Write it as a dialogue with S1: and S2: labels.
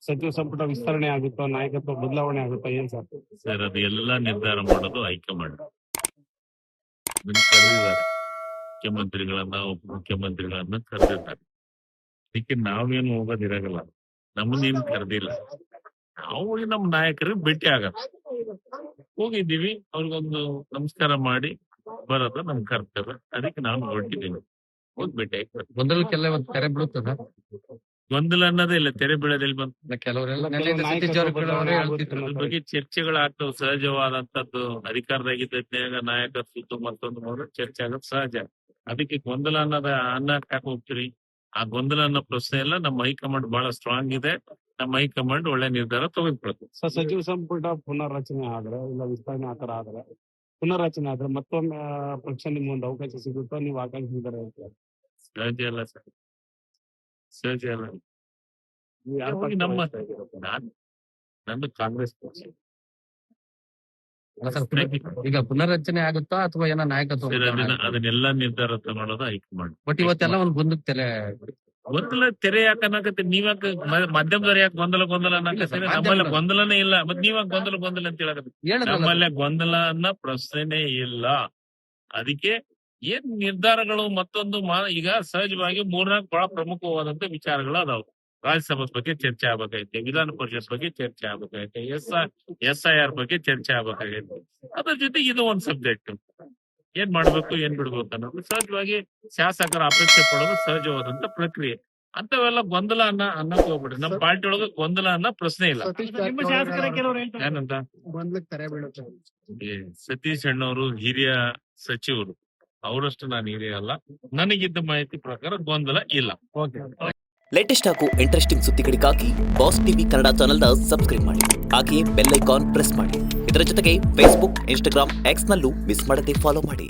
S1: ಸಚಿವ ಸಂಪುಟ ವಿಸ್ತರಣೆ ಆಗುತ್ತೋ, ನಾಯಕತ್ವ ಬದಲಾವಣೆ ಆಗುತ್ತೋ, ಏನ್ ಸರ್?
S2: ಸರ್ ಅದು ಎಲ್ಲ ನಿರ್ಧಾರ ಮಾಡೋದು ಹೈಕಮಾಂಡ್. ಕರೆದಿದ್ದಾರೆ ಮುಖ್ಯಮಂತ್ರಿಗಳನ್ನ, ಉಪಮುಖ್ಯಮಂತ್ರಿಗಳನ್ನ ಕರೆದಿದ್ದಾರೆ. ಅದಕ್ಕೆ ನಾವೇನು ಹೋಗೋದಿರಾಗಲ್ಲ, ನಮ್ಮನ್ನೇನು ಕರೆದಿಲ್ಲ. ನಾವು ನಮ್ಮ ನಾಯಕರಿಗೆ ಭೇಟಿ ಆಗಲ್ಲ, ಹೋಗಿದ್ದೀವಿ, ಅವ್ರಿಗೊಂದು ನಮಸ್ಕಾರ ಮಾಡಿ ಬರೋದು ನಮ್ ಕರ್ತವ್ಯ. ಅದಕ್ಕೆ ನಾನು ಹೊರಟಿದ್ದೀನಿ, ಹೋಗಿ ಭೇಟಿ ಆಗ್ತದೆ.
S3: ಗೊಂದಲಕ್ಕೆಲ್ಲ ಇವತ್ತು ತೆರೆ ಬೀಳುತ್ತದ.
S2: ಗೊಂದಲ ಅನ್ನೋದೇ ಇಲ್ಲ, ತೆರೆ ಬೀಳೋದಿಲ್ಲ. ಬಂದು
S3: ಕೆಲವರೆಲ್ಲ
S2: ಅದ್ರ ಬಗ್ಗೆ ಚರ್ಚೆಗಳಾಗ್ತವೆ, ಸಹಜವಾದಂತದ್ದು. ಅಧಿಕಾರದಾಗಿದ್ದಾಗ ನಾಯಕತ್ವ ಮತ್ತೊಂದು ಚರ್ಚೆ ಆಗೋದು ಸಹಜ. ಅದಕ್ಕೆ ಗೊಂದಲ ಅನ್ನಕ್ಕೆ ಹೋಗ್ತೀರಿ. ಆ ಗೊಂದಲ ಅನ್ನೋ ಪ್ರಶ್ನೆ ಎಲ್ಲ ನಮ್ಮ ಹೈಕಮಾಂಡ್ ಬಹಳ ಸ್ಟ್ರಾಂಗ್ ಇದೆ. ನಮ್ಮ ಹೈಕಮಾಂಡ್ ಒಳ್ಳೆ ನಿರ್ಧಾರ ತೆಗೆದುಕೊಳ್ತದೆ.
S1: ಸಚಿವ ಸಂಪುಟ ಪುನರ್ರಚನೆ ಆದ್ರೆ, ಇಲ್ಲ ವಿಸ್ತರಣೆ ಆತರ ಆದ್ರೆ, ಪುನರ್ರಚನೆ ಆದ್ರೆ ಮತ್ತೊಮ್ಮೆ ಪಕ್ಷ ನಿಮ್ಗೆ ಒಂದು ಅವಕಾಶ ಸಿಗುತ್ತೋ, ನೀವು ಆಕಾಂಕ್ಷಿದ್ದಾರೆ?
S2: ಸಹಜ ಅಲ್ಲ ಸರ್, ಸಹಜ ಅಲ್ಲ. ನಂದು ಕಾಂಗ್ರೆಸ್ ಪಕ್ಷ.
S3: ಈಗ ಪುನರ್ರಚನೆ ಆಗುತ್ತಾ ಅಥವಾ ಏನೋ ನಾಯಕತ್ವ?
S2: ಅದನ್ನೆಲ್ಲ ನಿರ್ಧಾರ ತಗೊಳ್ಳೋದು ಹೈಕಮಾಂಡ್.
S3: ಬಟ್ ಇವತ್ತೆಲ್ಲ ಒಂದು ಗೊಂದಲಕ್ಕೆ ತೆರೆ.
S2: ಗೊಂದಲ ತೆರೆ ಯಾಕನ್ನಕತ್ತೀರಿ ನೀವ್ಯಾಕ? ಮಾಧ್ಯಮದವ್ರು ಯಾಕೆ ಗೊಂದಲ ಅನ್ನಕತ್ತೀರಿ? ನಮ್ಮಲ್ಲಿ ಗೊಂದಲನೇ ಇಲ್ಲ, ಮತ್ ನೀವಾಗ ಗೊಂದಲ ಅಂತ ಹೇಳಕತ್ತೀರಿ. ನಮ್ಮಲ್ಲೇ ಗೊಂದಲ ಅನ್ನೋ ಪ್ರಶ್ನೆನೇ ಇಲ್ಲ. ಅದಕ್ಕೆ ಏನ್ ನಿರ್ಧಾರಗಳು ಮತ್ತೊಂದು ಈಗ ಸಹಜವಾಗಿ 3-4 ಬಹಳ ಪ್ರಮುಖವಾದಂತ ವಿಚಾರಗಳು ಅದಾವು. ರಾಜ್ಯಸಭಾ ಬಗ್ಗೆ ಚರ್ಚೆ ಆಗ್ಬೇಕಾಗೈತೆ, ವಿಧಾನ ಪರಿಷತ್ ಬಗ್ಗೆ ಚರ್ಚೆ ಆಗ್ಬೇಕಾಗೈತೆ, SIR ಬಗ್ಗೆ ಚರ್ಚೆ ಆಗ್ಬೇಕಾಗೈತೆ. ಅದ್ರ ಜೊತೆಗೆ ಇದು ಒಂದ್ ಸಬ್ಜೆಕ್ಟ್. ಏನ್ ಮಾಡ್ಬೇಕು, ಏನ್ ಬಿಡ್ಬೇಕು ಅನ್ನೋದು ಸಹಜವಾಗಿ ಶಾಸಕರ ಅಪೇಕ್ಷೆ ಪಡೋದು ಸಹಜವಾದಂತ ಪ್ರಕ್ರಿಯೆ. ಅಂತವೆಲ್ಲ ಗೊಂದಲ ಅನ್ನಕ್ ಹೋಗ್ಬಿಡ್ರಿ. ನಮ್ಮ ಪಾರ್ಟಿ ಒಳಗ ಗೊಂದಲ ಅನ್ನೋ ಪ್ರಶ್ನೆ ಇಲ್ಲ. ಏನಂತ ಸತೀಶ್ ಅಣ್ಣವರು ಹಿರಿಯ ಸಚಿವರು, ಅವರಷ್ಟು ನಾನು ಹಿರಿಯ ಅಲ್ಲ. ನನಗಿದ್ದ ಮಾಹಿತಿ ಪ್ರಕಾರ ಗೊಂದಲ ಇಲ್ಲ.
S4: ಲೇಟೆಸ್ಟ್ ಹಾಗೂ ಇಂಟ್ರೆಸ್ಟಿಂಗ್ ಸುದ್ದಿಗಳಿಗಾಗಿ ಬಾಸ್ ಟಿವಿ ಕನ್ನಡ ಚಾನೆಲ್ನ ಸಬ್ಸ್ಕ್ರೈಬ್ ಮಾಡಿ. ಹಾಗೆಯೇ ಬೆಲ್ ಐಕಾನ್ ಪ್ರೆಸ್ ಮಾಡಿ. ಇದರ ಜೊತೆಗೆ ಫೇಸ್ಬುಕ್, ಇನ್ಸ್ಟಾಗ್ರಾಮ್, ಎಕ್ಸ್ ನಲ್ಲೂ ಮಿಸ್ ಮಾಡದೆ ಫಾಲೋ ಮಾಡಿ.